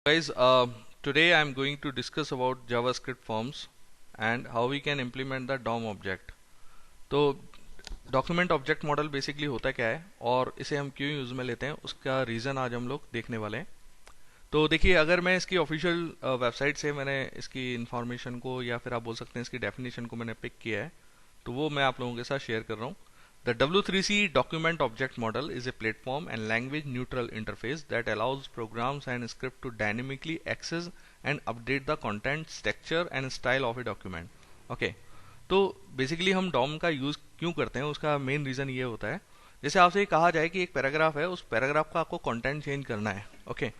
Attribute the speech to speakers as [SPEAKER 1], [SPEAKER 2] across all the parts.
[SPEAKER 1] Guys, today I am going to discuss about JavaScript forms and how we can implement the DOM object. तो document object model basically होता क्या है और इसे हम क्यों यूज़ में लेते हैं उसका रीज़न आज हम लोग देखने वाले हैं। तो देखिए, अगर मैं इसकी ऑफिशियल वेबसाइट से मैंने इसकी इन्फॉर्मेशन को या फिर आप बोल सकते हैं इसकी डेफिनेशन को मैंने पिक किया है, तो वो मैं आप लोगों के साथ शेयर कर रहा हूँ। The W3C document object model is a platform and language neutral interface that allows programs and script to dynamically access and update the content, structure and style of a document. Okay, तो basically हम Dom का use क्यों करते हैं उसका main reason ये होता है, जैसे आपसे कहा जाए कि एक पैराग्राफ है, उस पैराग्राफ का आपको कंटेंट चेंज करना है। ओके,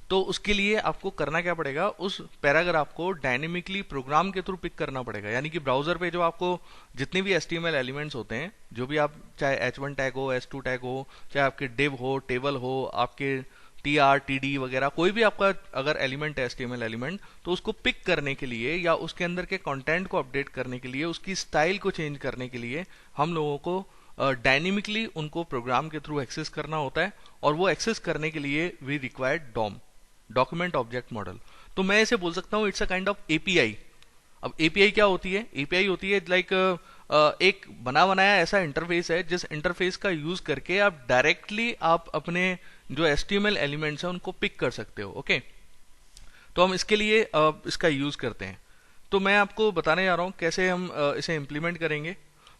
[SPEAKER 1] तो उसके लिए आपको करना क्या पड़ेगा, उस पैराग्राफ को डायनेमिकली प्रोग्राम के थ्रू पिक करना पड़ेगा। यानी कि ब्राउजर पे जो आपको जितने भी HTML एलिमेंट्स होते हैं, जो भी आप चाहे H1 टैग हो, S2 टैग हो, चाहे आपके div हो, टेबल हो, आपके TR TD वगैरह कोई भी आपका अगर एलिमेंट है HTML एलिमेंट, तो उसको पिक करने के लिए या उसके अंदर के कंटेंट को अपडेट करने के लिए, उसकी स्टाइल को चेंज करने के लिए हम लोगों को डायनेमिकली उनको प्रोग्राम के थ्रू एक्सेस करना होता है। और वो एक्सेस करने के लिए we required DOM, document object model. तो मैं इसे बोल सकता हूँ it's a kind of API. अब एपीआई क्या होती है? एपीआई होती है लाइक एक बना बनाया ऐसा इंटरफेस है जिस इंटरफेस का यूज करके आप डायरेक्टली आप अपने जो HTML एलिमेंट्स हैं उनको पिक कर सकते हो। ओके, तो हम इसके लिए इसका यूज करते हैं। तो मैं आपको बताने जा रहा हूँ कैसे हम इसे इम्प्लीमेंट करेंगे।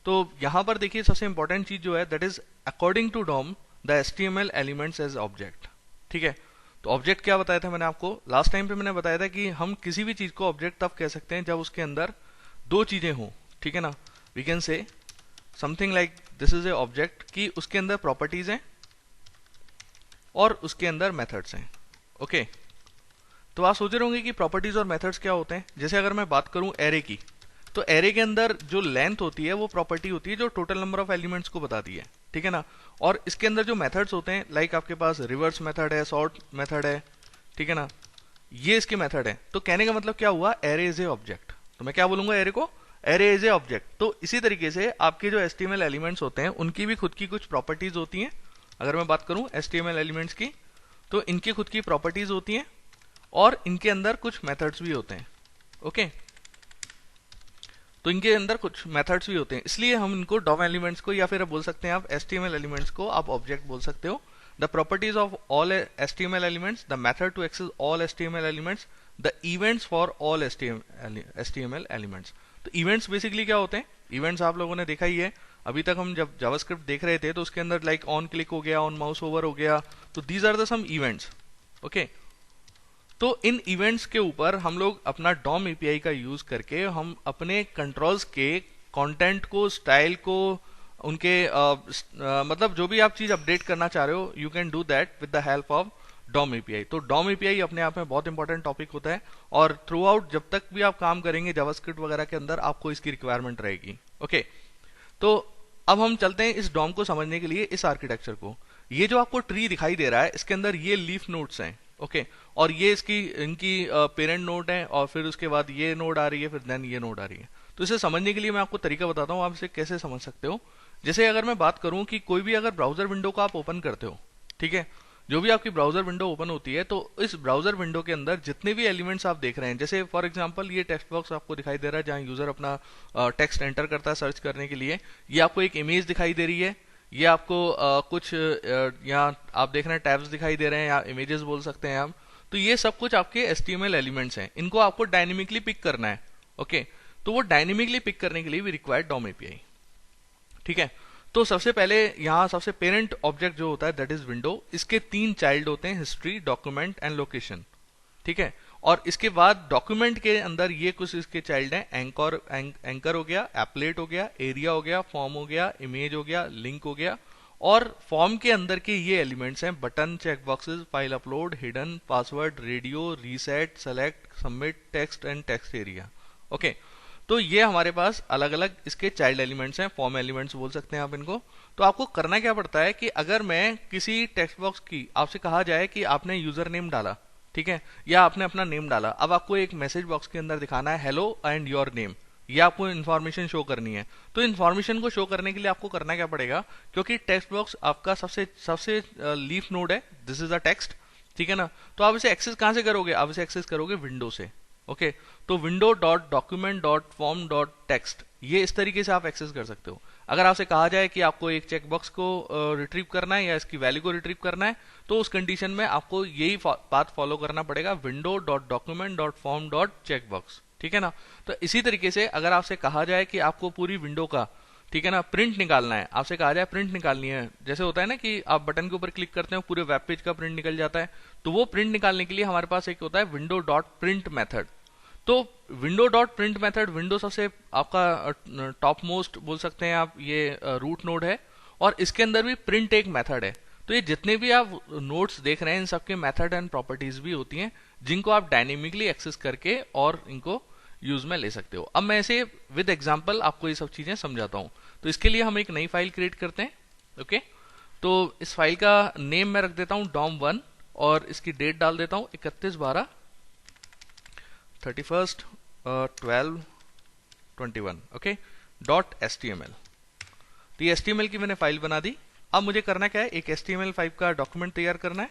[SPEAKER 1] तो यहाँ पर देखिए, सबसे इंपॉर्टेंट चीज जो है that is according to DOM the HTML elements as object. ठीक है, तो ऑब्जेक्ट क्या बताया था मैंने आपको लास्ट टाइम पे? मैंने बताया था कि हम किसी भी चीज को ऑब्जेक्ट तब कह सकते हैं जब उसके अंदर दो चीजें हों। ठीक है ना, we can say something like this is a object कि उसके अंदर प्रॉपर्टीज हैं और उसके अंदर मेथड्स हैं। ओके, तो आप सोच रहे होंगे कि प्रॉपर्टीज और मेथड्स क्या होते हैं। जैसे अगर मैं बात करूं एरे की, तो एरे के अंदर जो लेंथ होती है वो प्रॉपर्टी होती है जो टोटल नंबर ऑफ एलिमेंट्स को बताती है। ठीक है ना, और इसके अंदर जो मेथड्स होते हैं लाइक आपके पास रिवर्स मेथड है, सॉर्ट मेथड है। ठीक है ना, ये इसके मेथड है। तो कहने का मतलब क्या हुआ, एरे इज ए ऑब्जेक्ट। तो मैं क्या बोलूंगा एरे को, एरे इज ए ऑब्जेक्ट। तो इसी तरीके से आपके जो HTML एलिमेंट्स होते हैं उनकी भी खुद की कुछ प्रॉपर्टीज होती हैं। अगर मैं बात करूं HTML एलिमेंट्स की, तो इनकी खुद की प्रॉपर्टीज होती हैं और इनके अंदर कुछ मेथड्स भी होते हैं। ओके, तो इनके अंदर कुछ मेथड्स भी होते हैं, इसलिए हम इनको डॉम एलिमेंट्स को या फिर बोल सकते हैं आप HTML एलिमेंट्स को आप ऑब्जेक्ट बोल सकते हो। The properties of all HTML elements, the method to access all HTML elements, the events for all HTML elements. तो इवेंट्स बेसिकली क्या होते हैं? इवेंट्स आप लोगों ने देखा ही है, अभी तक हम जब जावास्क्रिप्ट देख रहे थे तो उसके अंदर लाइक ऑन क्लिक हो गया, ऑन माउस ओवर हो गया, तो these are the some events. Okay, तो इन इवेंट्स के ऊपर हम लोग अपना डॉम एपीआई का यूज करके हम अपने कंट्रोल्स के कंटेंट को, स्टाइल को, उनके मतलब जो भी आप चीज अपडेट करना चाह रहे हो, you can do that with the help of DOM API. तो डॉम एपीआई अपने आप में बहुत इंपॉर्टेंट टॉपिक होता है और थ्रू आउट जब तक भी आप काम करेंगे जावास्क्रिप्ट वगैरह के अंदर आपको इसकी रिक्वायरमेंट रहेगी। ओके, तो अब हम चलते हैं इस डॉम को समझने के लिए, इस आर्किटेक्चर को। ये जो आपको ट्री दिखाई दे रहा है इसके अंदर ये लीफ नोड्स हैं। ओके, और ये इसकी इनकी पेरेंट नोड है और फिर उसके बाद ये नोड आ रही है, फिर देन ये नोड आ रही है। तो इसे समझने के लिए मैं आपको तरीका बताता हूँ, आप इसे कैसे समझ सकते हो। जैसे अगर मैं बात करूं कि कोई भी अगर ब्राउजर विंडो को आप ओपन करते हो, ठीक है, जो भी आपकी ब्राउजर विंडो ओपन होती है, तो इस ब्राउजर विंडो के अंदर जितने भी एलिमेंट्स आप देख रहे हैं, जैसे फॉर एग्जांपल ये टेक्स्ट बॉक्स आपको दिखाई दे रहा है जहां यूजर अपना टेक्स्ट एंटर करता है सर्च करने के लिए, ये आपको एक इमेज दिखाई दे रही है, ये आपको कुछ यहाँ आप देख रहे हैं टैब्स दिखाई दे रहे हैं या इमेजेस बोल सकते हैं आप। तो ये सब कुछ आपके HTML एलिमेंट्स हैं, इनको आपको डायनेमिकली पिक करना है। ओके, तो वो डायनेमिकली पिक करने के लिए भी रिक्वायर्ड डॉम एपीआई। ठीक है, तो सबसे पहले यहाँ सबसे पेरेंट ऑब्जेक्ट जो होता है दैट इज विंडो, इसके 3 चाइल्ड होते हैं, हिस्ट्री, डॉक्यूमेंट एंड लोकेशन। ठीक है, और इसके बाद डॉक्यूमेंट के अंदर ये कुछ इसके चाइल्ड हैं, एंकर हो गया, एप्लेट हो गया, एरिया हो गया, फॉर्म हो गया, इमेज हो गया, लिंक हो गया। और फॉर्म के अंदर के ये एलिमेंट्स हैं button, check boxes, file upload, hidden, password, radio, reset, select, submit, text and text area. Okay, तो ये हमारे पास अलग अलग इसके चाइल्ड एलिमेंट्स हैं, फॉर्म एलिमेंट्स बोल सकते हैं आप इनको। तो आपको करना क्या पड़ता है कि अगर मैं किसी टेक्स्ट बॉक्स की आपसे कहा जाए कि आपने यूजर नेम डाला, ठीक है, या आपने अपना नेम डाला, अब आपको एक मैसेज बॉक्स के अंदर दिखाना है हेलो एंड योर नेम, ये आपको इन्फॉर्मेशन शो करनी है। तो इन्फॉर्मेशन को शो करने के लिए आपको करना क्या पड़ेगा, क्योंकि टेक्स्ट बॉक्स आपका सबसे सबसे लीफ नोड है, दिस इज अ टेक्स्ट, ठीक है ना। तो आप इसे एक्सेस कहां से करोगे, आप इसे एक्सेस करोगे विंडो से। ओके, तो window dot document dot form dot text, ये इस तरीके से आप एक्सेस कर सकते हो। अगर आपसे कहा जाए कि आपको एक चेकबॉक्स को रिट्रीव करना है या इसकी वैल्यू को रिट्रीव करना है, तो उस कंडीशन में आपको यही पाथ फॉलो करना पड़ेगा, window dot document dot form dot checkbox, ठीक है ना। तो इसी तरीके से अगर आपसे कहा जाए कि आपको पूरी विंडो का, ठीक है ना, प्रिंट निकालना है, आपसे कहा जाए प्रिंट निकालनी है, जैसे होता है ना कि आप बटन के ऊपर क्लिक करते हैं पूरे वेब पेज का प्रिंट निकल जाता है, तो वो प्रिंट निकालने के लिए हमारे पास एक होता है विंडो डॉट प्रिंट मेथड। तो window dot print method, window सबसे आपका टॉप मोस्ट बोल सकते हैं आप, ये रूट नोड है, और इसके अंदर भी प्रिंट एक मेथड है। तो ये जितने भी आप नोड्स देख रहे हैं इन सबके मेथड एंड प्रॉपर्टीज भी होती हैं, जिनको आप डायनेमिकली एक्सेस करके और इनको यूज में ले सकते हो। अब मैं इसे विद एग्जांपल आपको ये सब चीजें समझाता हूं। तो इसके लिए हम एक नई फाइल क्रिएट करते हैं। ओके, तो इस फाइल का नेम मैं रख देता हूं DOM1 और इसकी डेट डाल देता हूं 31/12/21। Okay, .html। तो ये HTML की मैंने फाइल बना दी। अब मुझे करना क्या है, एक HTML5 का डॉक्यूमेंट तैयार करना है।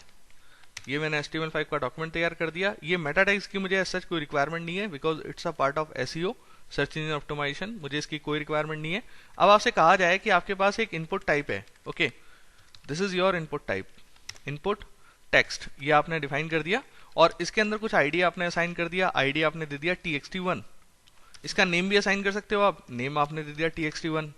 [SPEAKER 1] ये मैंने HTML5 का डॉक्यूमेंट तैयार कर दिया। ये मेटा टैग्स की मुझे सच कोई रिक्वायरमेंट नहीं है, because it's a part of SEO, search engine optimization, मुझे इसकी कोई रिक्वायरमेंट नहीं है। अब आपसे कहा जाए कि आपके पास एक इनपुट टाइप है। Okay, this is your input type, input text, ये आपने डिफाइन कर दिया, और इसके अंदर कुछ आईडी आपने असाइन कर दिया। आईडी आपने दे दिया txt1। इसका नेम भी असाइन कर सकते हो आप, नेम आपने दे दिया txt1,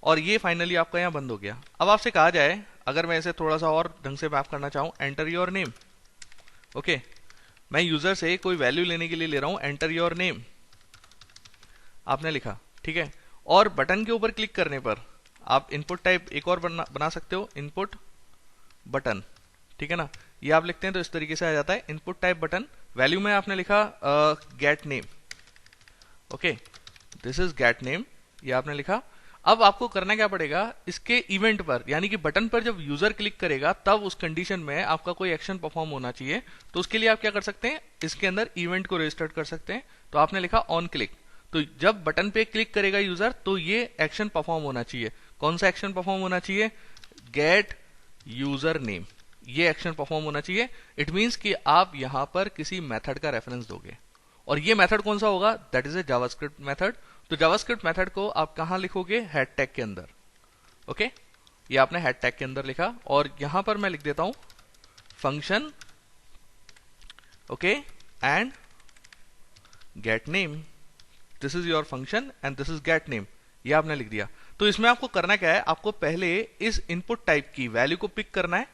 [SPEAKER 1] और ये फाइनली आपका यहाँ बंद हो गया। अब आपसे कहा जाए, अगर मैं इसे थोड़ा सा और ढंग से मैप करना चाहूँ, एंटर योर नेम। ओके, मैं यूजर से कोई वैल्यू लेने के लिए ले रहा हूँ, एंटर योर नेम आपने लिखा, ठीक है। और बटन के ऊपर क्लिक करने पर आप इनपुट टाइप एक और बना सकते हो, इनपुट बटन, ठीक है ना। ये आप लिखते हैं तो इस तरीके से आ जाता है, इनपुट टाइप बटन। वैल्यू में आपने लिखा gate name. Okay, this is get name, ये आपने लिखा। अब आपको करना क्या पड़ेगा, इसके इवेंट पर, यानी कि बटन पर जब यूजर क्लिक करेगा तब उस कंडीशन में आपका कोई एक्शन परफॉर्म होना चाहिए। तो उसके लिए आप क्या कर सकते हैं, इसके अंदर इवेंट को रजिस्टर कर सकते हैं। तो आपने लिखा ऑन क्लिक, तो जब बटन पे क्लिक करेगा यूजर तो ये एक्शन परफॉर्म होना चाहिए। कौन सा एक्शन परफॉर्म होना चाहिए, गेट यूजर नेम, ये एक्शन परफॉर्म होना चाहिए। इट मींस कि आप यहां पर किसी मेथड का रेफरेंस दोगे, और ये मेथड कौन सा होगा, that is a JavaScript method. तो जावास्क्रिप्ट मेथड को आप कहां लिखोगे, हेड टैग के अंदर। ओके, ये आपने हेड टैग के अंदर लिखा, और यहां पर मैं लिख देता हूं function, okay, and gate name. This is your function and this is get name, ये आपने लिख दिया। तो इसमें आपको करना क्या है, आपको पहले इस इनपुट टाइप की वैल्यू को पिक करना है,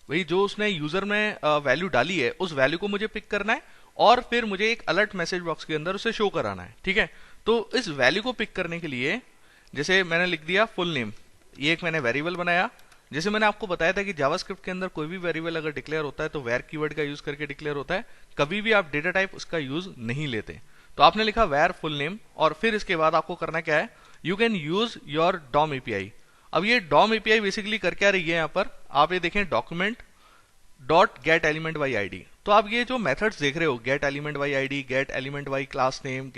[SPEAKER 1] वही जो उसने यूजर में वैल्यू डाली है उस वैल्यू को मुझे पिक करना है, और फिर मुझे एक अलर्ट मैसेज बॉक्स के अंदर उसे शो कराना है, ठीक है। तो इस वैल्यू को पिक करने के लिए, जैसे मैंने लिख दिया फुल नेम, ये एक मैंने वेरिएबल बनाया। जैसे मैंने आपको बताया था कि जावास्क्रिप्ट के अंदर कोई भी वेरिएबल अगर डिक्लेयर होता है तो वेर कीवर्ड का यूज करके डिक्लेयर होता है, कभी भी आप डेटा टाइप उसका यूज नहीं लेते। तो आपने लिखा वेर फुल नेम, और फिर इसके बाद आपको करना क्या है, you can use your DOM API. अब ये डॉम एपीआई बेसिकली कर क्या रही है, यहाँ पर आप ये देखें, document dot get element by ID. तो आप ये जो मेथड्स देख रहे हो, gate element by ID, gate element by class name,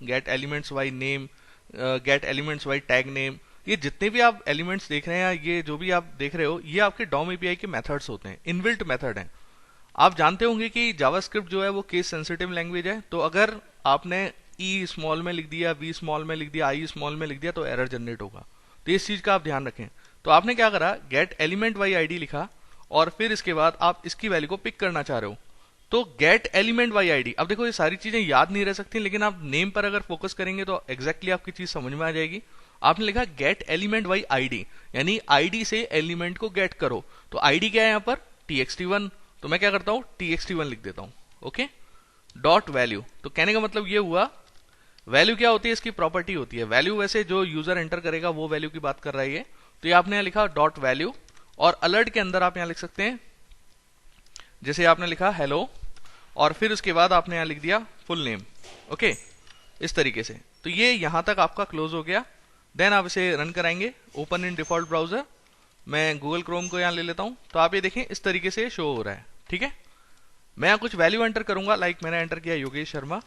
[SPEAKER 1] gate elements by name, gate elements by tag name, ये जितने भी आप एलिमेंट्स देख रहे हैं, ये जो भी आप देख रहे हो, ये आपके डॉम एपीआई के मेथड्स होते हैं, इनबिल्ट मेथड हैं। आप जानते होंगे कि जावास्क्रिप्ट जो है वो केस सेंसिटिव लैंग्वेज है, तो अगर आपने ई स्मॉल में लिख दिया, वी स्मॉल में लिख दिया, आई स्मॉल में लिख दिया, तो एरर जनरेट होगा। तो इस चीज का आप ध्यान रखें। तो आपने क्या करा, गेट एलिमेंट बाई आईडी लिखा, और फिर इसके बाद आप इसकी वैल्यू को पिक करना चाह रहे हो, तो गेट एलिमेंट बाई आईडी। अब देखो ये सारी चीजें याद नहीं रह सकती, लेकिन आप नेम पर अगर फोकस करेंगे तो एग्जैक्टली आपकी चीज समझ में आ जाएगी। आपने लिखा गेट एलिमेंट बाई आईडी, यानी आईडी से एलिमेंट को गेट करो। तो आईडी क्या है यहाँ पर, txt1, तो मैं क्या करता हूं, txt1 लिख देता हूं। ओके, डॉट वैल्यू, तो कहने का मतलब ये हुआ, वैल्यू क्या होती है, इसकी प्रॉपर्टी होती है। वैल्यू वैसे जो यूजर एंटर करेगा वो वैल्यू की बात कर रहा है ये। तो ये आपने लिखा डॉट वैल्यू, और अलर्ट के अंदर आप यहां लिख सकते हैं, जैसे आपने लिखा हेलो, और फिर उसके बाद आपने यहां लिख दिया फुल नेम। ओके, इस तरीके से। तो ये यहां तक आपका क्लोज हो गया। देन आप इसे रन कराएंगे, ओपन इन डिफॉल्ट ब्राउजर। मैं गूगल क्रोम को यहां ले लेता हूं, तो आप ये देखें इस तरीके से शो हो रहा है, ठीक है। मैं यहां कुछ वैल्यू एंटर करूंगा, लाइक मैंने एंटर किया Yogesh Sharma.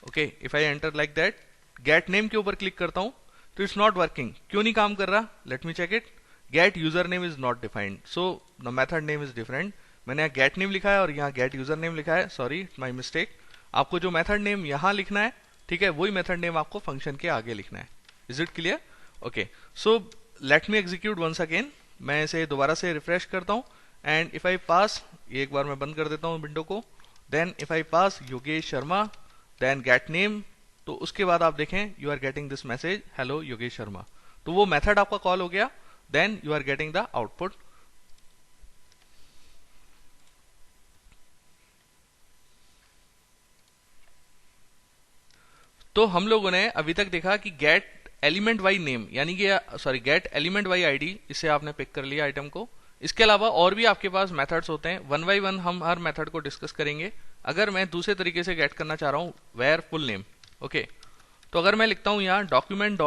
[SPEAKER 1] Okay, if I enter like that, gate name के ऊपर क्लिक करता हूं, तो इट्स नॉट वर्किंग। क्यों नहीं काम कर रहा, let me check it. Get user name is not defined, so the method name is different. मैंने यहाँ गेट नेम लिखा है और यहाँ गेट यूजर नेम लिखा है, सॉरी माय मिस्टेक। आपको जो मेथड नेम यहाँ लिखना है, ठीक है, वही मेथड नेम आपको फंक्शन के आगे लिखना है। Is it clear? Okay, so let me execute once again. मैं इसे दोबारा से रिफ्रेश करता हूँ एंड इफ आई पास, एक बार मैं बंद कर देता हूँ विंडो को, then if I pass Yogesh Sharma then get name, तो उसके बाद आप देखें you are getting this message hello Yogesh Sharma. तो वो मेथड आपका कॉल हो गया, then you are getting the output. तो हम लोगों ने अभी तक देखा कि गेट एलिमेंट वाई नेम, यानी कि sorry get element by ID, इसे आपने पिक कर लिया आइटम को। इसके अलावा और भी आपके पास मेथड्स होते हैं, वन बाई वन हम हर मेथड को डिस्कस करेंगे। अगर मैं दूसरे तरीके से गेट करना चाह रहा हूं, वेयर फुल नेम, ओके, तो अगर मैं लिखता हूं यहाँ document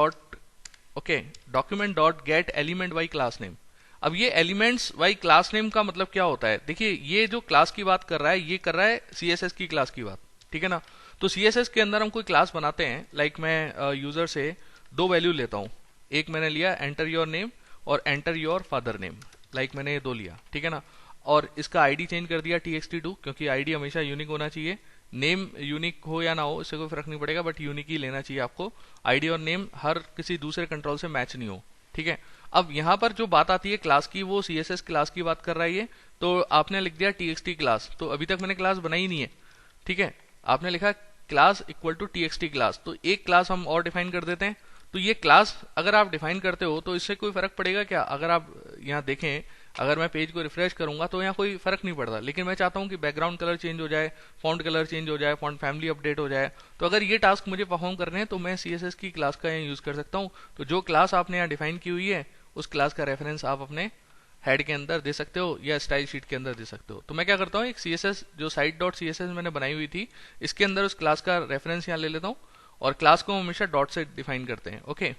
[SPEAKER 1] dot get element by class name. अब ये एलिमेंट्स वाई क्लास नेम का मतलब क्या होता है? देखिए, ये जो क्लास की बात कर रहा है, ये कर रहा है सीएसएस की क्लास की बात, ठीक है ना। तो सीएसएस के अंदर हम कोई क्लास बनाते हैं, लाइक मैं यूजर से दो वैल्यू लेता हूं, एक मैंने लिया एंटर योर नेम और enter your father name, like मैंने ये दो लिया, ठीक है ना। और इसका आईडी चेंज कर दिया txt2, क्योंकि आईडी हमेशा यूनिक होना चाहिए। नेम यूनिक हो या ना हो इससे कोई फर्क नहीं पड़ेगा, बट यूनिक ही लेना चाहिए आपको। आईडी और नेम हर किसी दूसरे कंट्रोल से मैच नहीं हो, ठीक है। अब यहाँ पर जो बात आती है क्लास की, वो सीएसएस क्लास की बात कर रहा है ये। तो आपने लिख दिया txt क्लास, तो अभी तक मैंने क्लास बनाई नहीं है, ठीक है। आपने लिखा class equal to txt class, तो एक क्लास हम और डिफाइन कर देते हैं। तो ये क्लास अगर आप डिफाइन करते हो तो इससे कोई फर्क पड़ेगा क्या? अगर आप यहाँ देखें, अगर मैं पेज को रिफ्रेश करूंगा तो यहाँ कोई फर्क नहीं पड़ता, लेकिन मैं चाहता हूँ कि बैकग्राउंड कलर चेंज हो जाए, फॉन्ट कलर चेंज हो जाए, फॉन्ट फैमिली अपडेट हो जाए। तो अगर ये टास्क मुझे परफॉर्म करने हैं तो मैं सीएसएस की क्लास का यहाँ यूज कर सकता हूँ। तो जो क्लास आपने यहाँ डिफाइन की हुई है, उस क्लास का रेफरेंस आप अपने हेड के अंदर दे सकते हो या स्टाइल शीट के अंदर दे सकते हो। तो मैं क्या करता हूँ, एक सीएसएस जो साइट डॉट सीएसएस मैंने बनाई हुई थी, इसके अंदर उस क्लास का रेफरेंस यहाँ ले लेता हूँ, और क्लास को हमेशा डॉट से डिफाइन करते हैं, ओके।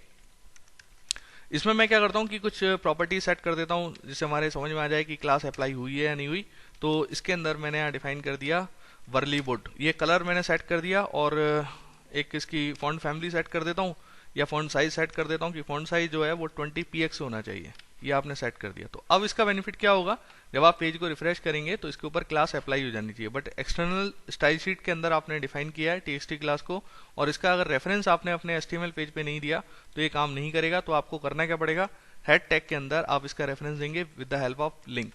[SPEAKER 1] इसमें मैं क्या करता हूँ कि कुछ प्रॉपर्टी सेट कर देता हूँ, जिससे हमारे समझ में आ जाए कि क्लास अप्लाई हुई है या नहीं हुई। तो इसके अंदर मैंने यहाँ डिफाइन कर दिया वर्ली वुड, ये कलर मैंने सेट कर दिया, और एक इसकी फॉन्ट फैमिली सेट कर देता हूँ, या फॉन्ट साइज सेट कर देता हूँ कि फॉन्ट साइज जो है वो 20px होना चाहिए, ये आपने सेट कर दिया। तो अब इसका बेनिफिट क्या होगा, जब आप पेज को रिफ्रेश करेंगे तो इसके ऊपर क्लास अप्लाई हो जानी चाहिए। बट एक्सटर्नल स्टाइल शीट के अंदर आपने डिफाइन किया है txt क्लास को, और इसका अगर रेफरेंस आपने अपने HTML पेज पे नहीं दिया तो ये काम नहीं करेगा। तो आपको करना क्या पड़ेगा, हेड टैग के अंदर आप इसका रेफरेंस देंगे with the help of link,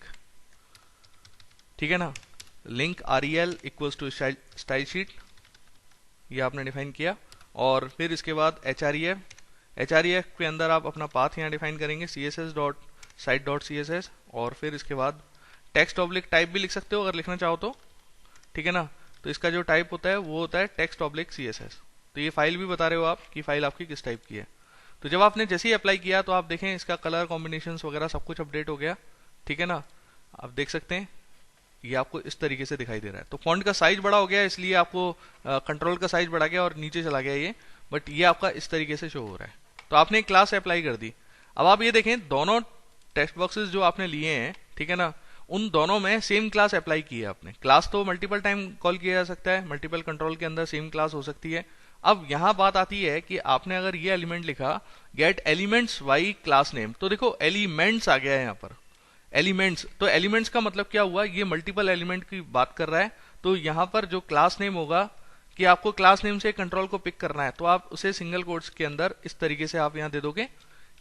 [SPEAKER 1] ठीक है ना। Link rel equals to style sheet, ये आपने डिफाइन किया, और फिर इसके बाद href के अंदर आप अपना पाथ यहाँ डिफाइन करेंगे css.site.css, और फिर इसके बाद टेक्स्ट ऑब्लिक टाइप भी लिख सकते हो अगर लिखना चाहो तो, ठीक है ना। तो इसका जो टाइप होता है वो होता है टेक्स्ट ऑब्लिक css। तो ये फाइल भी बता रहे हो आप कि फाइल आपकी किस टाइप की है। तो जब आपने जैसे ही अप्लाई किया तो आप देखें इसका कलर कॉम्बिनेशन वगैरह सब कुछ अपडेट हो गया, ठीक है ना। आप देख सकते हैं ये आपको इस तरीके से दिखाई दे रहा है। तो फॉन्ट का साइज बड़ा हो गया, इसलिए आपको कंट्रोल का साइज बढ़ा गया और नीचे चला गया ये, बट ये आपका इस तरीके से शो हो रहा है। तो आपने एक क्लास अप्लाई कर दी। अब आप ये देखें, दोनों टेक्स्ट बॉक्सेस जो आपने लिए हैं, ठीक है ना, उन दोनों में सेम क्लास अप्लाई की है आपने। क्लास तो मल्टीपल टाइम कॉल किया जा सकता है, मल्टीपल कंट्रोल के अंदर सेम क्लास हो सकती है। अब यहां बात आती है कि आपने अगर ये एलिमेंट लिखा get elements by class name, तो देखो एलिमेंट्स आ गया है यहाँ पर, एलिमेंट्स। तो एलिमेंट्स का मतलब क्या हुआ, ये मल्टीपल एलिमेंट की बात कर रहा है। तो यहाँ पर जो क्लास नेम होगा कि आपको क्लास नेम से कंट्रोल को पिक करना है, तो आप उसे सिंगल कोट्स के अंदर इस तरीके से आप यहाँ दे दोगे,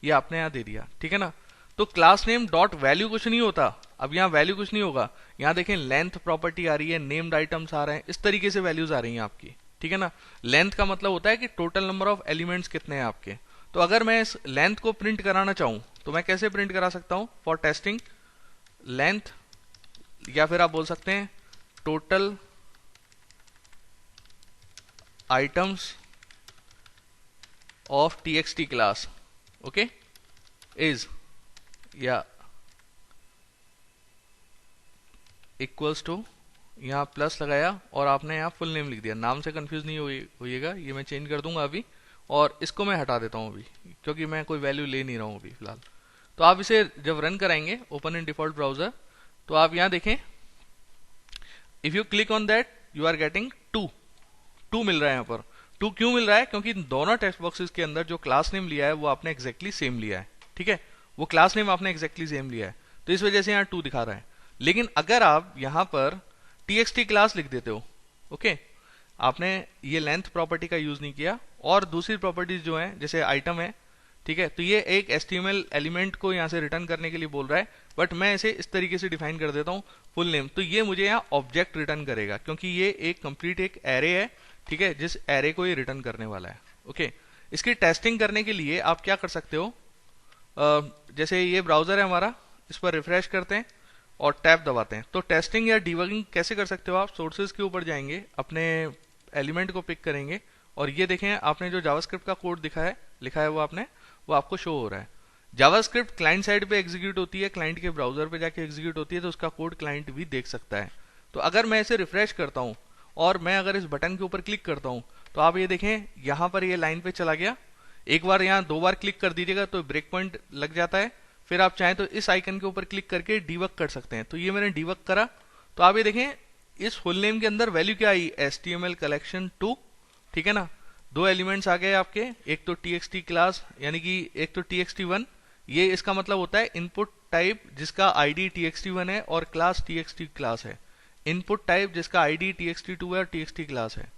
[SPEAKER 1] ये आपने यहाँ दे दिया, ठीक है ना। तो क्लास नेम डॉट वैल्यू कुछ नहीं होता, अब यहाँ वैल्यू कुछ नहीं होगा। यहाँ देखें लेंथ प्रॉपर्टी आ रही है, नेम्ड आइटम्स आ रहे हैं, इस तरीके से वैल्यूज आ रही हैं आपकी, ठीक है ना। लेंथ का मतलब होता है कि टोटल नंबर ऑफ एलिमेंट्स कितने हैं आपके। तो अगर मैं इस लेंथ को प्रिंट कराना चाहूँ तो मैं कैसे प्रिंट करा सकता हूँ, फॉर टेस्टिंग लेंथ, या फिर आप बोल सकते हैं total items of txt class, okay, is या इक्वल्स टू, यहाँ प्लस लगाया और आपने यहाँ फुल नेम लिख दिया। नाम से कंफ्यूज नहीं होइएगा, ये मैं चेंज कर दूंगा अभी, और इसको मैं हटा देता हूँ अभी, क्योंकि मैं कोई वैल्यू ले नहीं रहा हूँ अभी फिलहाल। तो आप इसे जब रन कराएंगे ओपन इन डिफॉल्ट ब्राउजर, तो आप यहाँ देखें, if you click on that you are getting 2 मिल रहा है यहाँ पर। 2 क्यों मिल रहा है, क्योंकि दोनों टेक्स्ट बॉक्सेस के अंदर जो क्लास नेम लिया है वो आपने एग्जैक्टली सेम लिया है, ठीक है, वो क्लास नेम आपने एग्जैक्टली सेम लिया है, तो इस वजह से यहाँ 2 दिखा रहा है। लेकिन अगर आप यहां पर txt क्लास लिख देते हो, ओके, आपने ये लेंथ प्रॉपर्टी का यूज नहीं किया और दूसरी प्रॉपर्टीज जो है जैसे आइटम है, ठीक है, तो ये एक HTML एलिमेंट को यहाँ से रिटर्न करने के लिए बोल रहा है, बट मैं इसे इस तरीके से डिफाइन कर देता हूँ फुल नेम, तो ये मुझे यहाँ ऑब्जेक्ट रिटर्न करेगा क्योंकि ये एक कंप्लीट एक एरे है, ठीक है, जिस एरे को ये रिटर्न करने वाला है। ओके, इसकी टेस्टिंग करने के लिए आप क्या कर सकते हो, जैसे ये ब्राउजर है हमारा, इस पर रिफ्रेश करते हैं और टैब दबाते हैं, तो टेस्टिंग या डिबगिंग कैसे कर सकते हो आप, सोर्सेज के ऊपर जाएंगे, अपने एलिमेंट को पिक करेंगे और ये देखें आपने जो जावास्क्रिप्ट का कोड लिखा है वो आपको शो हो रहा है। जावास्क्रिप्ट क्लाइंट साइड पे एग्जीक्यूट होती है, क्लाइंट के ब्राउजर पे जाके एग्जीक्यूट होती है, तो उसका कोड क्लाइंट भी देख सकता है। तो अगर मैं इसे रिफ्रेश करता हूं और मैं अगर इस बटन के ऊपर क्लिक करता हूं तो आप ये देखें यहां पर ये लाइन पे चला गया, एक बार यहां 2 बार क्लिक कर दीजिएगा तो ब्रेक पॉइंट लग जाता है, फिर आप चाहें तो इस आइकन के ऊपर क्लिक करके डीबग कर सकते हैं। तो ये मैंने डीबग करा, तो आप ये देखें इस फुल नेम के अंदर वैल्यू क्या आई, HTML कलेक्शन 2, ठीक है ना, 2 एलिमेंट्स आ गए आपके, एक तो txt क्लास यानी कि एक तो txt1, ये इसका मतलब होता है इनपुट टाइप जिसका आईडी txt1 है और क्लास txt क्लास है, इनपुट टाइप जिसका आईडी txt2 है और txt क्लास है।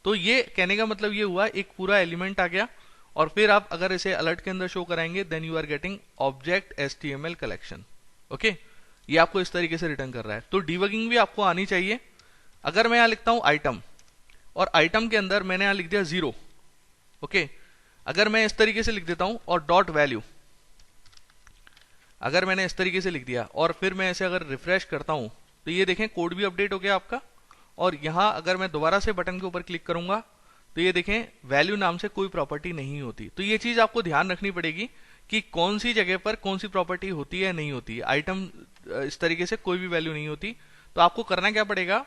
[SPEAKER 1] तो ये कहने का मतलब ये हुआ एक पूरा एलिमेंट आ गया, और फिर आप अगर इसे अलर्ट के अंदर शो कराएंगे then you are getting object HTML collection. Okay, ये आपको इस तरीके से रिटर्न कर रहा है। तो डीबगिंग भी आपको आनी चाहिए। अगर मैं यहां लिखता हूं आइटम और आइटम के अंदर मैंने यहां लिख दिया 0, ओके, अगर मैं इस तरीके से लिख देता हूं और डॉट वैल्यू, अगर मैंने इस तरीके से लिख दिया और फिर मैं इसे अगर रिफ्रेश करता हूं तो ये देखें कोड भी अपडेट हो गया आपका, और यहां अगर मैं दोबारा से बटन के ऊपर क्लिक करूंगा तो ये देखें वैल्यू नाम से कोई प्रॉपर्टी नहीं होती। तो ये चीज आपको ध्यान रखनी पड़ेगी कि कौन सी जगह पर कौन सी प्रॉपर्टी होती है नहीं होती। आइटम इस तरीके से कोई भी वैल्यू नहीं होती, तो आपको करना क्या पड़ेगा,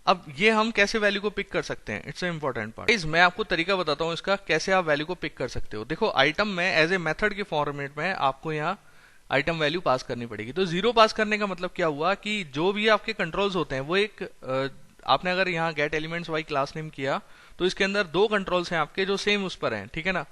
[SPEAKER 1] अब ये हम कैसे वैल्यू को पिक कर सकते हैं, इट्स इंपॉर्टेंट पार्ट। मैं आपको तरीका बताता हूं इसका कैसे आप वैल्यू को पिक कर सकते हो। देखो आइटम में एज ए मेथड के फॉर्मेट में आपको यहाँ आइटम वैल्यू पास करनी पड़ेगी। तो 0 पास करने का मतलब क्या हुआ कि जो भी आपके कंट्रोल्स होते हैं वो एक आपने अगर यहाँ get elements by class name किया तो इसके अंदर 2 कंट्रोल्स हैं आपके जो सेम उस पर हैं, ठीक है ना,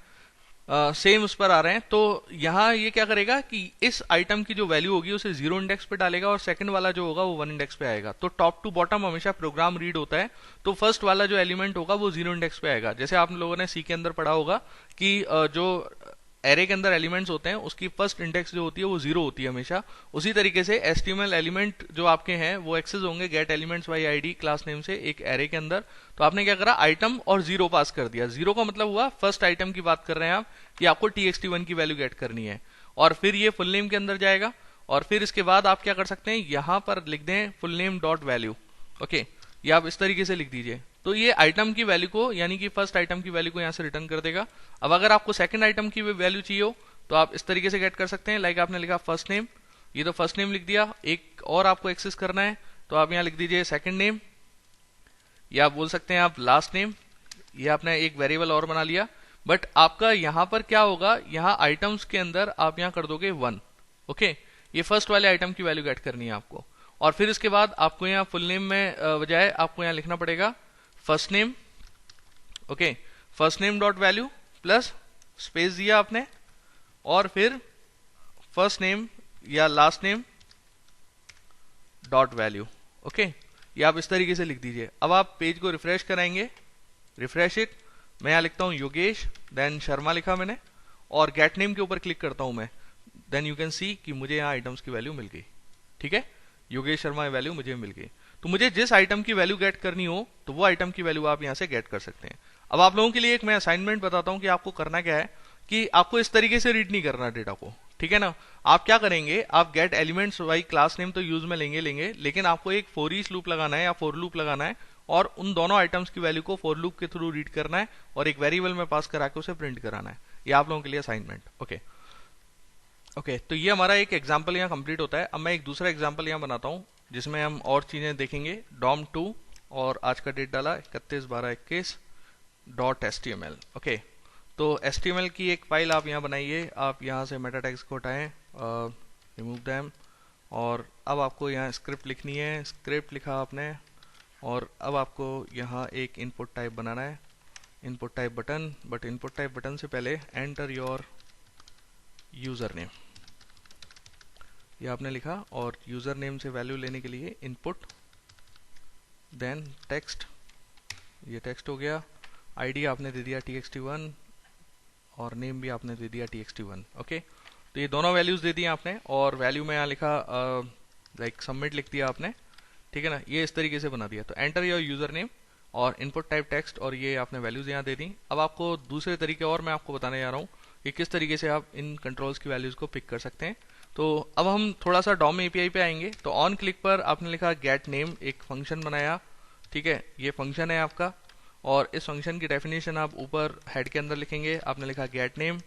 [SPEAKER 1] सेम उस पर आ रहे हैं। तो यहाँ ये क्या करेगा कि इस आइटम की जो वैल्यू होगी उसे 0 इंडेक्स पे डालेगा और सेकंड वाला जो होगा वो 1 इंडेक्स पे आएगा। तो टॉप टू बॉटम हमेशा प्रोग्राम रीड होता है, तो फर्स्ट वाला जो एलिमेंट होगा वो 0 इंडेक्स पे आएगा। जैसे आप लोगों ने सी के अंदर पढ़ा होगा कि जो एरे के अंदर एलिमेंट्स होते हैं उसकी फर्स्ट इंडेक्स जो होती है वो 0 होती है हमेशा। उसी तरीके से HTML एलिमेंट जो आपके हैं वो एक्सेस होंगे gate elements bye ID class name से एक एरे के अंदर। तो आपने क्या करा, आइटम और 0 पास कर दिया। 0 का मतलब हुआ फर्स्ट आइटम की बात कर रहे हैं आप कि आपको txt1 की वैल्यू गेट करनी है, और फिर ये फुल नेम के अंदर जाएगा, और फिर इसके बाद आप क्या कर सकते हैं, यहां पर लिख दें full name dot value. Okay, ये आप इस तरीके से लिख दीजिए, तो ये आइटम की वैल्यू को यानी कि फर्स्ट आइटम की वैल्यू को यहां से रिटर्न कर देगा। अब अगर आपको सेकंड आइटम की वैल्यू चाहिए हो तो आप इस तरीके से गेट कर सकते हैं। लाइक आपने लिखा फर्स्ट नेम, ये तो फर्स्ट नेम लिख दिया, एक और आपको एक्सेस करना है तो आप यहां लिख दीजिए सेकंड नेम, या आप बोल सकते हैं आप लास्ट नेम, ये आपने एक वेरिएबल और बना लिया। बट आपका यहां पर क्या होगा, यहां आइटम्स के अंदर आप यहां कर दोगे 1। ओके, ये फर्स्ट वाले आइटम की वैल्यू गेट करनी है आपको, और फिर इसके बाद आपको यहाँ फुल नेम में बजाय आपको यहाँ लिखना पड़ेगा first name. Okay, first name dot value plus space दिया आपने, और फिर फर्स्ट नेम या last name dot value. Okay, ये आप इस तरीके से लिख दीजिए। अब आप पेज को रिफ्रेश कराएंगे, रिफ्रेश इट, मैं यहां लिखता हूं योगेश, देन शर्मा लिखा मैंने, और गेट नेम के ऊपर क्लिक करता हूं मैं, देन यू कैन सी कि मुझे यहां आइटम्स की वैल्यू मिल गई। ठीक है, योगेश शर्मा की वैल्यू मुझे मिल गई। तो मुझे जिस आइटम की वैल्यू गेट करनी हो तो वो आइटम की वैल्यू आप यहां से गेट कर सकते हैं। अब आप लोगों के लिए एक मैं असाइनमेंट बताता हूं कि आपको करना क्या है, कि आपको इस तरीके से रीड नहीं करना डेटा को, ठीक है ना। आप क्या करेंगे, आप gate elements by class name तो यूज में लेंगे, लेकिन आपको एक फॉर ईच लूप लगाना है या फॉर लूप लगाना है, और उन दोनों आइटम्स की वैल्यू को फॉर लूप के थ्रू रीड करना है और एक वेरिएबल में पास करा के उसे प्रिंट कराना है। ये आप लोगों के लिए असाइनमेंट। ओके, तो ये हमारा एक एग्जाम्पल यहाँ कंप्लीट होता है। अब मैं एक दूसरा एग्जाम्पल यहाँ बनाता हूँ जिसमें हम और चीजें देखेंगे। DOM2 और आज का डेट डाला 31/12/21.html। ओके, तो HTML की एक फाइल आप यहाँ बनाइए, आप यहाँ से मेटा टैग्स को हटाएं, रिमूव दैम, और अब आपको यहाँ स्क्रिप्ट लिखनी है। स्क्रिप्ट लिखा आपने, और अब आपको यहाँ एक इनपुट टाइप बनाना है, input type button. But input type button से पहले एंटर योर यूजर नेम, ये आपने लिखा, और यूज़र नेम से वैल्यू लेने के लिए इनपुट, देन टेक्स्ट, ये टेक्स्ट हो गया, आईडी आपने दे दिया txt1 और नेम भी आपने दे दिया txt1। ओके, तो ये दोनों वैल्यूज़ दे दी आपने, और वैल्यू में यहाँ लिखा लाइक सबमिट लिख दिया आपने, ठीक है ना। ये इस तरीके से बना दिया। तो एंटर योर यूज़र नेम और इनपुट टाइप टेक्स्ट, और ये आपने वैल्यूज़ यहाँ दे दी। अब आपको दूसरे तरीके और मैं आपको बताने जा रहा हूँ कि किस तरीके से आप इन कंट्रोल्स की वैल्यूज़ को पिक कर सकते हैं। तो अब हम थोड़ा सा डॉम एपीआई पे आएंगे। तो ऑन क्लिक पर आपने लिखा गेट नेम, एक फंक्शन बनाया, ठीक है, ये फंक्शन है आपका, और इस फंक्शन की डेफिनेशन आप ऊपर हेड के अंदर लिखेंगे। आपने लिखा गेट नेम,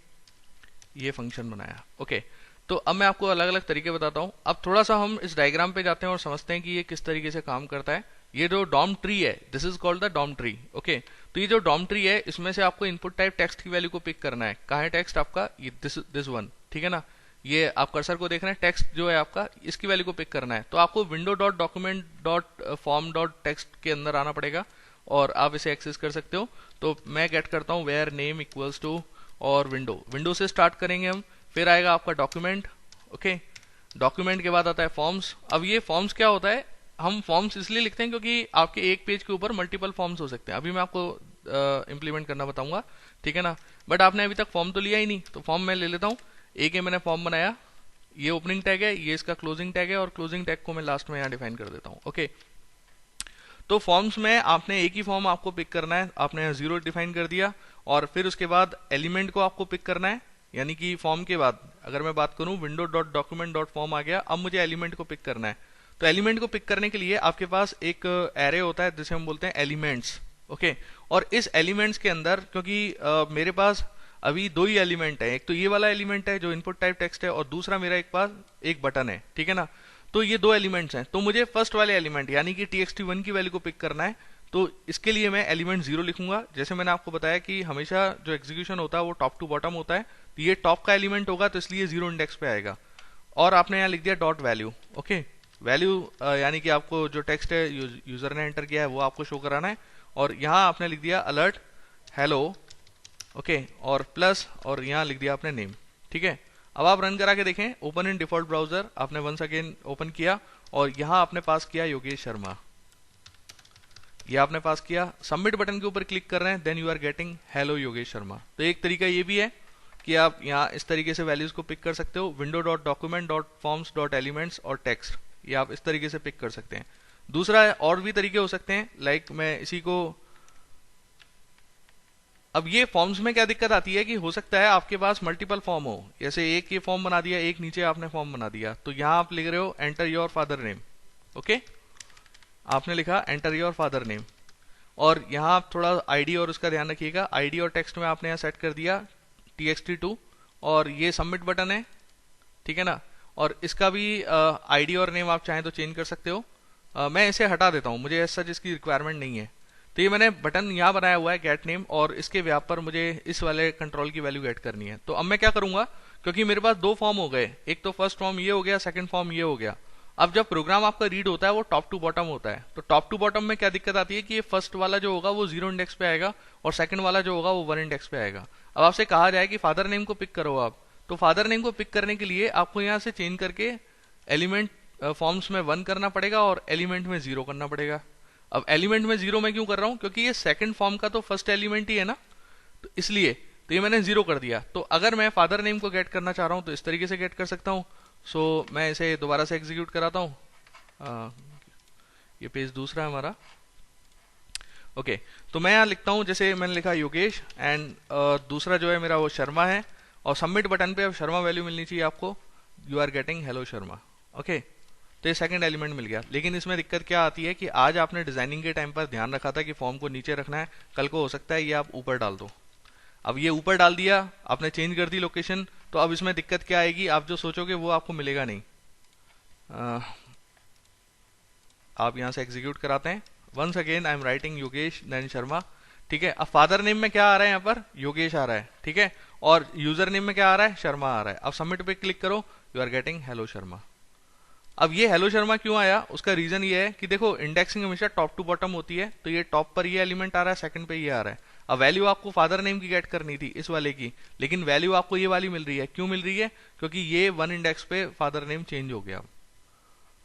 [SPEAKER 1] ये फंक्शन बनाया। ओके, तो अब मैं आपको अलग अलग तरीके बताता हूँ। अब थोड़ा सा हम इस डायग्राम पे जाते हैं और समझते हैं कि ये किस तरीके से काम करता है। ये जो डॉम ट्री है, this is called the DOM tree. Okay, तो ये जो डॉम ट्री है, इसमें से आपको इनपुट टाइप टेक्स्ट की वैल्यू को पिक करना है। कहाँ है टेक्स्ट आपका? ये दिस वन, ठीक है ना। ये आप कर्सर को देख रहे हैं, टेक्स्ट जो है आपका, इसकी वैल्यू को पिक करना है। तो आपको window dot document dot form dot text के अंदर आना पड़ेगा और आप इसे एक्सेस कर सकते हो। तो मैं गेट करता हूँ वेयर नेम इक्वल्स टू और विंडो से स्टार्ट करेंगे हम, फिर आएगा आपका डॉक्यूमेंट। ओके, डॉक्यूमेंट के बाद आता है फॉर्म्स। अब ये फॉर्म्स क्या होता है, हम फॉर्म्स इसलिए लिखते हैं क्योंकि आपके एक पेज के ऊपर मल्टीपल फॉर्म्स हो सकते हैं। अभी मैं आपको इंप्लीमेंट करना बताऊंगा, ठीक है ना। बट आपने अभी तक फॉर्म तो लिया ही नहीं, तो फॉर्म मैं ले लेता हूँ। एक मैंने फॉर्म बनाया, ये ओपनिंग टैग है, ये इसका क्लोजिंग टैग है, और क्लोजिंग टैग को मैं लास्ट में यहाँ डिफाइन कर देता हूँ। ओके, तो फॉर्म्स में आपने एक ही फॉर्म आपको पिक करना है। आपने 0 डिफाइन कर दिया, और फिर उसके बाद एलिमेंट को आपको पिक करना है। यानी कि फॉर्म के बाद अगर मैं बात करूं, window dot document dot form आ गया, अब मुझे एलिमेंट को पिक करना है। तो एलिमेंट को पिक करने के लिए आपके पास एक एरे होता है जिसे हम बोलते हैं एलिमेंट्स। ओके, और इस एलिमेंट्स के अंदर, क्योंकि मेरे पास अभी दो ही एलिमेंट है, एक तो ये वाला एलिमेंट है जो इनपुट टाइप टेक्स्ट है, और दूसरा मेरा एक पास एक बटन है, ठीक है ना। तो ये दो एलिमेंट्स हैं, तो मुझे फर्स्ट वाले एलिमेंट यानी कि txt1 की वैल्यू को पिक करना है। तो इसके लिए मैं एलिमेंट 0 लिखूंगा। जैसे मैंने आपको बताया कि हमेशा जो एग्जीक्यूशन होता है वो टॉप टू बॉटम होता है, तो ये टॉप का एलिमेंट होगा, तो इसलिए 0 इंडेक्स पे आएगा। और आपने यहाँ लिख दिया डॉट वैल्यू। ओके, वैल्यू यानी कि आपको जो टेक्स्ट है यूजर ने एंटर किया है वो आपको शो कराना है। और यहाँ आपने लिख दिया अलर्ट हेलो, ओके, और प्लस, और यहाँ लिख दिया आपने नेम, ठीक है। अब आप रन करा के देखें, ओपन इन डिफॉल्ट ब्राउजर, आपने वंस अगेन ओपन किया, और यहाँ आपने पास किया योगेश शर्मा, ये आपने पास किया। सबमिट बटन के ऊपर क्लिक कर रहे हैं, then you are getting hello Yogesh Sharma. तो एक तरीका ये भी है कि आप यहाँ इस तरीके से वैल्यूज को पिक कर सकते हो, window dot document dot forms dot elements और टेक्स्ट, ये आप इस तरीके से पिक कर सकते हैं। दूसरा और भी तरीके हो सकते हैं, लाइक मैं इसी को, अब ये फॉर्म्स में क्या दिक्कत आती है कि हो सकता है आपके पास मल्टीपल फॉर्म हो, जैसे एक ये फॉर्म बना दिया, एक नीचे आपने फॉर्म बना दिया। तो यहाँ आप लिख रहे हो enter your father name. Okay, आपने लिखा एंटर योर फादर नेम, और यहाँ आप थोड़ा आईडी और उसका ध्यान रखिएगा। आईडी और टेक्स्ट में आपने यहाँ सेट कर दिया txt2, और ये सबमिट बटन है, ठीक है ना। और इसका भी आईडी और नेम आप चाहें तो चेंज कर सकते हो। मैं इसे हटा देता हूँ, मुझे ऐसा जिसकी रिक्वायरमेंट नहीं है। तो ये मैंने बटन यहाँ बनाया हुआ है गेट नेम, और इसके व्याप पर मुझे इस वाले कंट्रोल की वैल्यू गेट करनी है। तो अब मैं क्या करूंगा, क्योंकि मेरे पास दो फॉर्म हो गए, एक तो फर्स्ट फॉर्म ये हो गया, सेकंड फॉर्म ये हो गया। अब जब प्रोग्राम आपका रीड होता है वो टॉप टू बॉटम होता है, तो टॉप टू बॉटम में क्या दिक्कत आती है कि ये फर्स्ट वाला जो होगा वो 0 इंडेक्स पे आएगा, और सेकंड वाला जो होगा वो 1 इंडेक्स पे आएगा। अब आपसे कहा जाए कि फादर नेम को पिक करो आप, तो फादर नेम को पिक करने के लिए आपको यहाँ से चेंज करके एलिमेंट फॉर्म्स में 1 करना पड़ेगा और एलिमेंट में 0 करना पड़ेगा। अब एलिमेंट में 0 मैं क्यों कर रहा हूँ, क्योंकि ये सेकंड फॉर्म का तो फर्स्ट एलिमेंट ही है ना, तो इसलिए तो ये मैंने 0 कर दिया। तो अगर मैं फादर नेम को गेट करना चाह रहा हूँ तो इस तरीके से गेट कर सकता हूँ। सो मैं इसे दोबारा से एग्जीक्यूट कराता हूँ। ये पेज दूसरा है हमारा। ओके, तो मैं यहाँ लिखता हूँ, जैसे मैंने लिखा योगेश, एंड दूसरा जो है मेरा वो शर्मा है, और सबमिट बटन पे अब शर्मा वैल्यू मिलनी चाहिए आपको, you are getting hello Sharma. Okay, तो ये सेकंड एलिमेंट मिल गया। लेकिन इसमें दिक्कत क्या आती है कि आज आपने डिजाइनिंग के टाइम पर ध्यान रखा था कि फॉर्म को नीचे रखना है, कल को हो सकता है ये आप ऊपर डाल दो। अब ये ऊपर डाल दिया आपने, चेंज कर दी लोकेशन, तो अब इसमें दिक्कत क्या आएगी, आप जो सोचोगे वो आपको मिलेगा नहीं। आप यहां से एग्जीक्यूट कराते हैं, once again I am writing Yogesh then Sharma, ठीक है। अब फादर नेम में क्या आ रहा है, यहाँ पर योगेश आ रहा है, ठीक है, और यूजर नेम में क्या आ रहा है, शर्मा आ रहा है। अब सबमिट पे क्लिक करो, you are getting hello Sharma. अब ये हेलो शर्मा क्यों आया, उसका रीजन ये है कि देखो इंडेक्सिंग हमेशा टॉप टू बॉटम होती है, तो ये टॉप पर ये एलिमेंट आ रहा है, सेकंड पे ये आ रहा है। अब वैल्यू आपको फादर नेम की गेट करनी थी इस वाले की, लेकिन वैल्यू आपको ये वाली मिल रही है। क्यों मिल रही है? क्योंकि ये 1 इंडेक्स पे फादर नेम चेंज हो गया।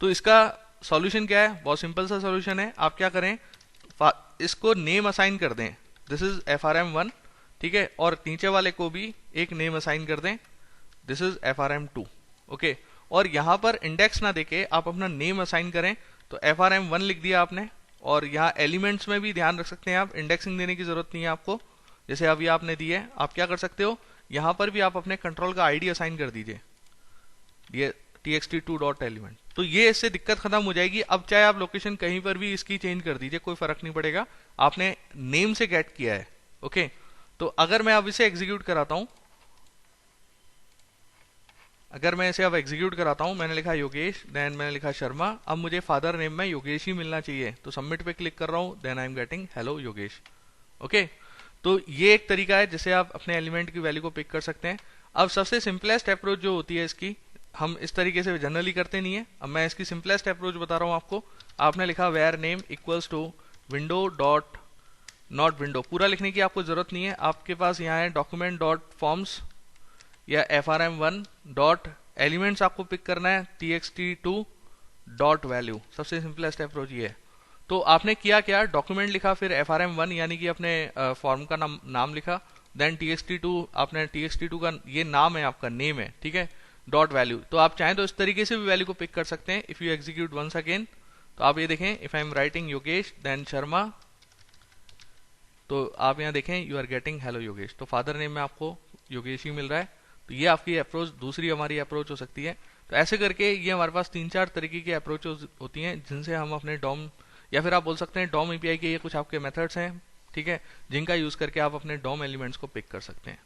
[SPEAKER 1] तो इसका सॉल्यूशन क्या है? बहुत सिंपल सा सॉल्यूशन है। आप क्या करें, इसको नेम असाइन कर दें, दिस इज FRM1, ठीक है, और नीचे वाले को भी एक नेम असाइन कर दें, दिस इज FRM2, ओके। और यहां पर इंडेक्स ना देके आप अपना नेम असाइन करें, तो FRM1 लिख दिया आपने। और यहाँ एलिमेंट्स में भी ध्यान रख सकते हैं आप, इंडेक्सिंग देने की जरूरत नहीं है आपको, जैसे अभी आपने दी है। आप क्या कर सकते हो, यहाँ पर भी आप अपने कंट्रोल का आईडी असाइन कर दीजिए, ये txt2.element। तो ये इससे दिक्कत खत्म हो जाएगी। अब चाहे आप लोकेशन कहीं पर भी इसकी चेंज कर दीजिए, कोई फर्क नहीं पड़ेगा, आपने नेम से गेट किया है, ओके। तो अगर मैं अब इसे एग्जीक्यूट कराता हूं, अगर मैं इसे अब एग्जीक्यूट कराता हूं, मैंने लिखा योगेश, देन मैंने लिखा शर्मा, अब मुझे फादर नेम में योगेश ही मिलना चाहिए, तो सबमिट पे क्लिक कर रहा हूं, then I am getting hello Yogesh, okay. तो ये एक तरीका है जिससे आप अपने एलिमेंट की वैल्यू को पिक कर सकते हैं। अब सबसे सिंपलेस्ट अप्रोच जो होती है इसकी, हम इस तरीके से जनरली करते नहीं है, अब मैं इसकी सिंपलेस्ट अप्रोच बता रहा हूं आपको। आपने लिखा where name equals to window dot not window, पूरा लिखने की आपको जरूरत नहीं है, आपके पास यहाँ है डॉक्यूमेंट डॉट फॉर्म्स या FRM1 डॉट एलिमेंट्स आपको पिक करना है, txt2 डॉट वैल्यू, सबसे सिंपलेस्ट अप्रोच ये है। तो आपने किया क्या, डॉक्यूमेंट लिखा, फिर FRM1 यानी कि अपने फॉर्म का नाम लिखा, देन txt2, आपने txt2 का ये नाम है, आपका नेम है, ठीक है, डॉट वैल्यू। तो आप चाहें तो इस तरीके से भी वैल्यू को पिक कर सकते हैं। If you execute once again, तो आप ये देखें, if I am writing Yogesh then Sharma, तो आप यहाँ देखें you are getting hello Yogesh, तो फादर नेम में आपको योगेश ही मिल रहा है। तो ये आपकी अप्रोच, दूसरी हमारी अप्रोच हो सकती है। तो ऐसे करके ये हमारे पास 3-4 तरीके की अप्रोच होती हैं जिनसे हम अपने डॉम, या फिर आप बोल सकते हैं डॉम API के ये कुछ आपके मेथड्स हैं, ठीक है, जिनका यूज करके आप अपने डॉम एलिमेंट्स को पिक कर सकते हैं।